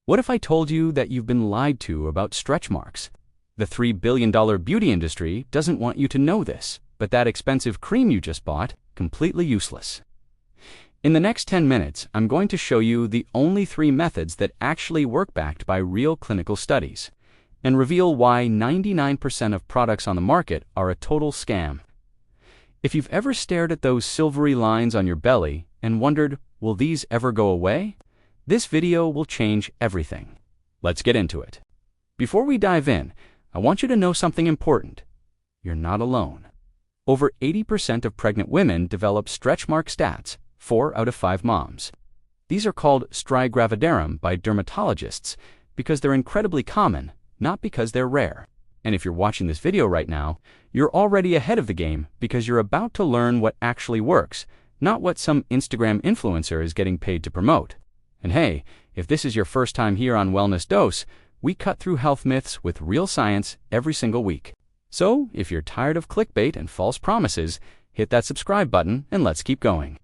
What if I told you that you've been lied to about stretch marks? The $3 billion beauty industry doesn't want you to know this, but that expensive cream you just bought, completely useless. In the next 10 minutes, I'm going to show you the only 3 methods that actually work backed by real clinical studies, and reveal why 99% of products on the market are a total scam. If you've ever stared at those silvery lines on your belly and wondered, will these ever go away? This video will change everything. Let's get into it. Before we dive in, I want you to know something important. You're not alone. Over 80% of pregnant women develop stretch mark stats, 4 out of 5 moms. These are called striae gravidarum by dermatologists because they're incredibly common, not because they're rare. And if you're watching this video right now, you're already ahead of the game because you're about to learn what actually works, not what some Instagram influencer is getting paid to promote. And hey, if this is your first time here on Wellness Dose, we cut through health myths with real science every single week. So, if you're tired of clickbait and false promises, hit that subscribe button and let's keep going.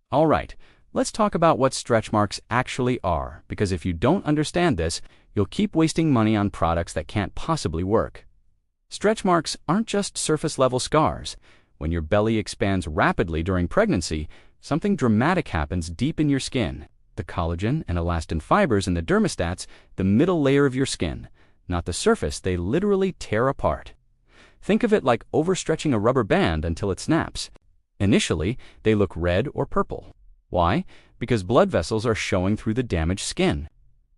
All right, let's talk about what stretch marks actually are, because if you don't understand this, you'll keep wasting money on products that can't possibly work. Stretch marks aren't just surface-level scars. When your belly expands rapidly during pregnancy, something dramatic happens deep in your skin. The collagen and elastin fibers in the dermostats, the middle layer of your skin, not the surface, they literally tear apart. Think of it like overstretching a rubber band until it snaps. Initially, they look red or purple. Why? Because blood vessels are showing through the damaged skin.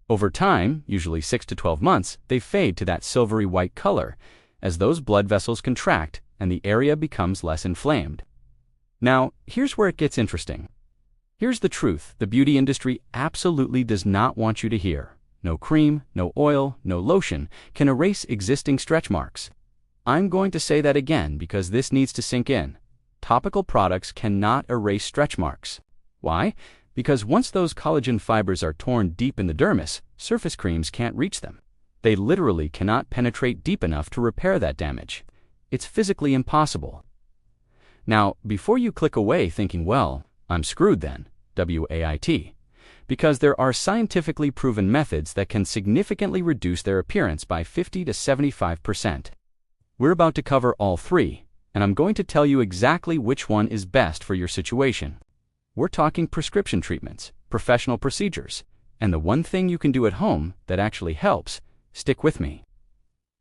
Over time, usually 6 to 12 months, they fade to that silvery white color as those blood vessels contract and the area becomes less inflamed. Now, here's where it gets interesting. Here's the truth the beauty industry absolutely does not want you to hear. No cream, no oil, no lotion can erase existing stretch marks. I'm going to say that again because this needs to sink in. Topical products cannot erase stretch marks. Why? Because once those collagen fibers are torn deep in the dermis, surface creams can't reach them. They literally cannot penetrate deep enough to repair that damage. It's physically impossible. Now, before you click away thinking, well, I'm screwed then, WAIT, because there are scientifically proven methods that can significantly reduce their appearance by 50 to 75%. We're about to cover all 3, and I'm going to tell you exactly which one is best for your situation. We're talking prescription treatments, professional procedures, and the one thing you can do at home that actually helps. Stick with me.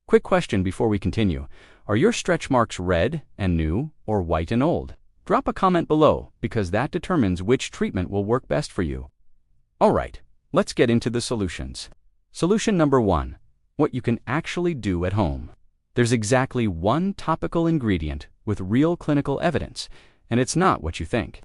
Quick question before we continue. Are your stretch marks red and new or white and old? Drop a comment below because that determines which treatment will work best for you. All right, let's get into the solutions. Solution number 1, what you can actually do at home. There's exactly one topical ingredient with real clinical evidence, and it's not what you think.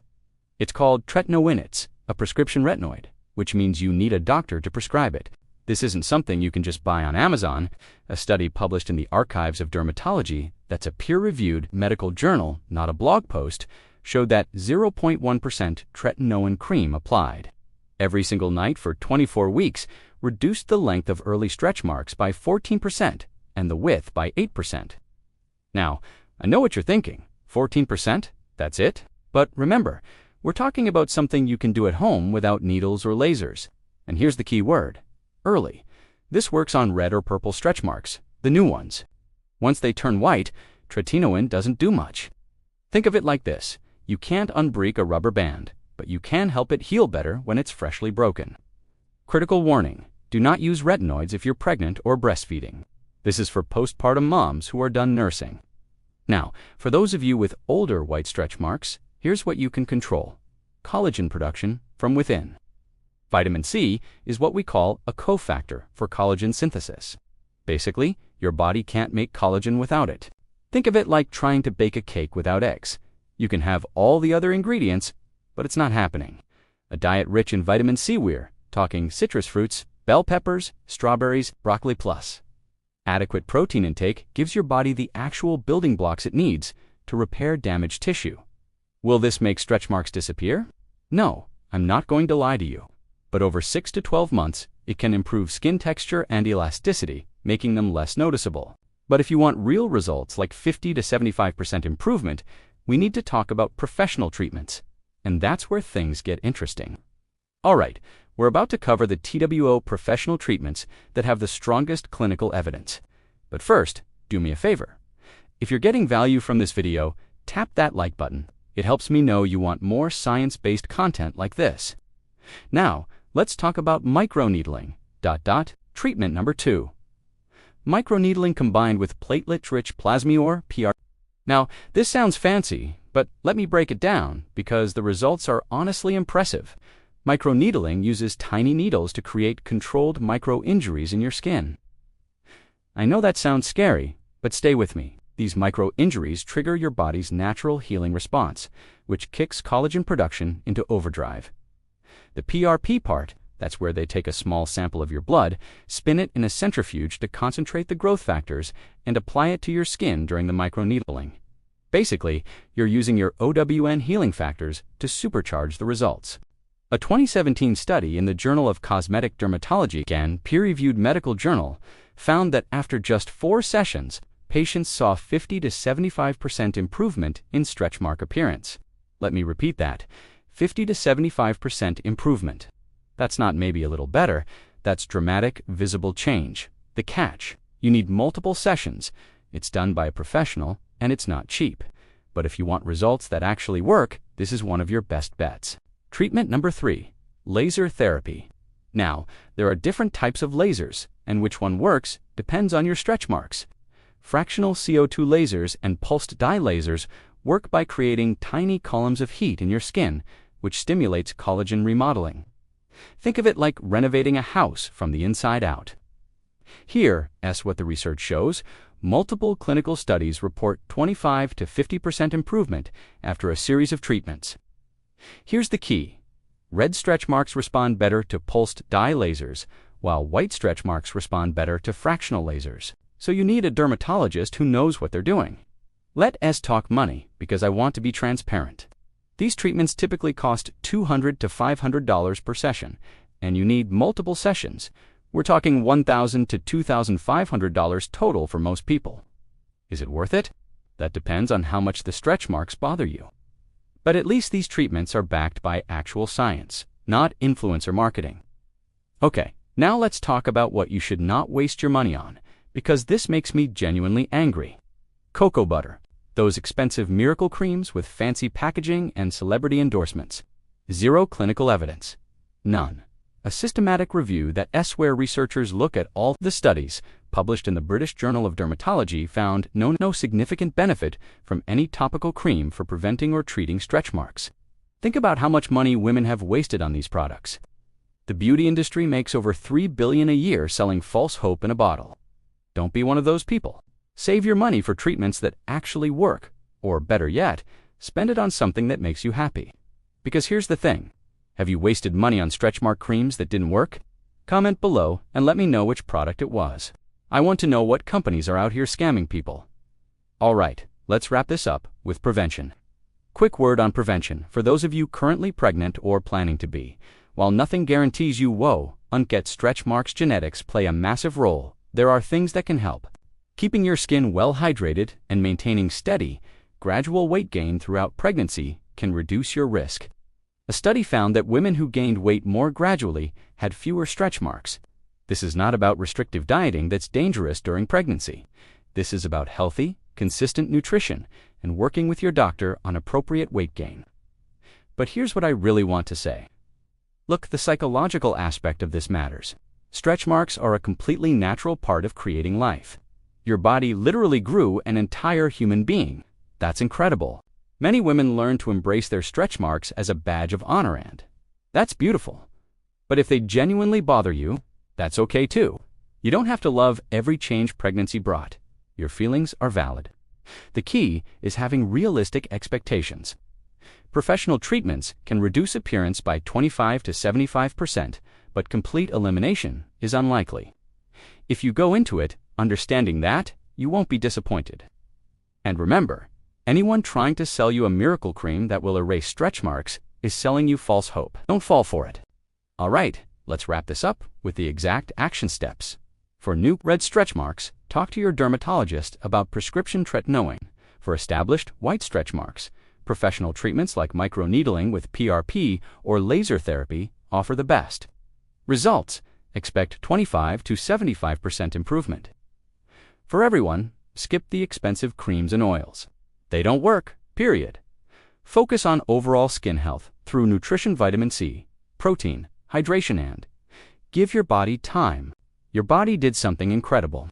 It's called Tretinoin, a prescription retinoid, which means you need a doctor to prescribe it. This isn't something you can just buy on Amazon. A study published in the Archives of Dermatology, that's a peer-reviewed medical journal, not a blog post, showed that 0.1% Tretinoin cream applied every single night for 24 weeks reduced the length of early stretch marks by 14% and the width by 8%. Now, I know what you're thinking. 14%? That's it? But remember, we're talking about something you can do at home without needles or lasers. And here's the key word: early. This works on red or purple stretch marks, the new ones. Once they turn white, Tretinoin doesn't do much. Think of it like this. You can't unbreak a rubber band, but you can help it heal better when it's freshly broken. Critical warning: do not use retinoids if you're pregnant or breastfeeding. This is for postpartum moms who are done nursing. Now, for those of you with older white stretch marks, here's what you can control: collagen production from within. Vitamin C is what we call a cofactor for collagen synthesis. Basically, your body can't make collagen without it. Think of it like trying to bake a cake without eggs. You can have all the other ingredients, but it's not happening. A diet rich in vitamin C, we're talking citrus fruits, bell peppers, strawberries, broccoli plus. Adequate protein intake gives your body the actual building blocks it needs to repair damaged tissue. Will this make stretch marks disappear? No, I'm not going to lie to you. But over 6 to 12 months, it can improve skin texture and elasticity, making them less noticeable. But if you want real results like 50 to 75% improvement, we need to talk about professional treatments. And that's where things get interesting. All right, We're about to cover the TWO professional treatments that have the strongest clinical evidence. But first, do me a favor. If you're getting value from this video, tap that like button. It helps me know you want more science-based content like this. Now, let's talk about microneedling. Treatment number 2. Microneedling combined with platelet-rich plasma or PR. Now, this sounds fancy, but let me break it down because the results are honestly impressive. Microneedling uses tiny needles to create controlled micro-injuries in your skin. I know that sounds scary, but stay with me. These micro-injuries trigger your body's natural healing response, which kicks collagen production into overdrive. The PRP part, that's where they take a small sample of your blood, spin it in a centrifuge to concentrate the growth factors, and apply it to your skin during the microneedling. Basically, you're using your OWN healing factors to supercharge the results. A 2017 study in the Journal of Cosmetic Dermatology, again peer-reviewed medical journal, found that after just 4 sessions, patients saw 50 to 75% improvement in stretch mark appearance. Let me repeat that, 50 to 75% improvement. That's not maybe a little better, that's dramatic, visible change. The catch, you need multiple sessions. It's done by a professional, and it's not cheap. But if you want results that actually work, this is one of your best bets. Treatment number 3, laser therapy. Now, there are different types of lasers, and which one works depends on your stretch marks. Fractional CO2 lasers and pulsed dye lasers work by creating tiny columns of heat in your skin, which stimulates collagen remodeling. Think of it like renovating a house from the inside out. Here, as what the research shows, multiple clinical studies report 25 to 50% improvement after a series of treatments. Here's the key. Red stretch marks respond better to pulsed dye lasers, while white stretch marks respond better to fractional lasers. So you need a dermatologist who knows what they're doing. Let us talk money, because I want to be transparent. These treatments typically cost $200 to $500 per session, and you need multiple sessions. We're talking $1,000 to $2,500 total for most people. Is it worth it? That depends on how much the stretch marks bother you. But at least these treatments are backed by actual science, not influencer marketing. Okay, now let's talk about what you should not waste your money on, because this makes me genuinely angry. Cocoa butter. Those expensive miracle creams with fancy packaging and celebrity endorsements. Zero clinical evidence. None. A systematic review that where researchers look at all the studies published in the British Journal of Dermatology found no significant benefit from any topical cream for preventing or treating stretch marks. Think about how much money women have wasted on these products. The beauty industry makes over $3 billion a year selling false hope in a bottle. Don't be one of those people. Save your money for treatments that actually work, or better yet, spend it on something that makes you happy. Because here's the thing, have you wasted money on stretch mark creams that didn't work? Comment below and let me know which product it was. I want to know what companies are out here scamming people. Alright, let's wrap this up with prevention. Quick word on prevention for those of you currently pregnant or planning to be. While nothing guarantees you won't get stretch marks, genetics play a massive role. There are things that can help. Keeping your skin well hydrated and maintaining steady, gradual weight gain throughout pregnancy can reduce your risk. A study found that women who gained weight more gradually had fewer stretch marks. This is not about restrictive dieting that's dangerous during pregnancy. This is about healthy, consistent nutrition and working with your doctor on appropriate weight gain. But here's what I really want to say. Look, the psychological aspect of this matters. Stretch marks are a completely natural part of creating life. Your body literally grew an entire human being. That's incredible. Many women learn to embrace their stretch marks as a badge of honor, and that's beautiful. But if they genuinely bother you, that's okay too. You don't have to love every change pregnancy brought. Your feelings are valid. The key is having realistic expectations. Professional treatments can reduce appearance by 25 to 75%, but complete elimination is unlikely. If you go into it understanding that, you won't be disappointed. And remember, anyone trying to sell you a miracle cream that will erase stretch marks is selling you false hope. Don't fall for it. All right, let's wrap this up with the exact action steps. For new red stretch marks, talk to your dermatologist about prescription Tretinoin. For established white stretch marks, professional treatments like microneedling with PRP or laser therapy offer the best. Results: expect 25 to 75% improvement. For everyone, skip the expensive creams and oils. They don't work, period. Focus on overall skin health through nutrition, vitamin C, protein, hydration, and give your body time. Your body did something incredible.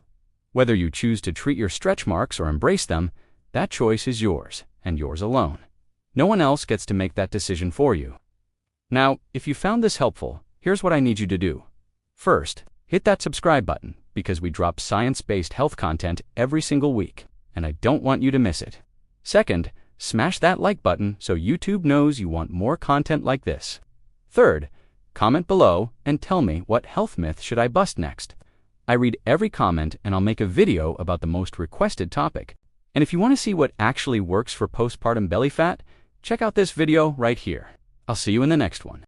Whether you choose to treat your stretch marks or embrace them, that choice is yours, and yours alone. No one else gets to make that decision for you. Now, if you found this helpful, here's what I need you to do. First, hit that subscribe button, because we drop science-based health content every single week, and I don't want you to miss it. Second, smash that like button so YouTube knows you want more content like this. Third, comment below and tell me, what health myth should I bust next? I read every comment and I'll make a video about the most requested topic. And if you want to see what actually works for postpartum belly fat, check out this video right here. I'll see you in the next one.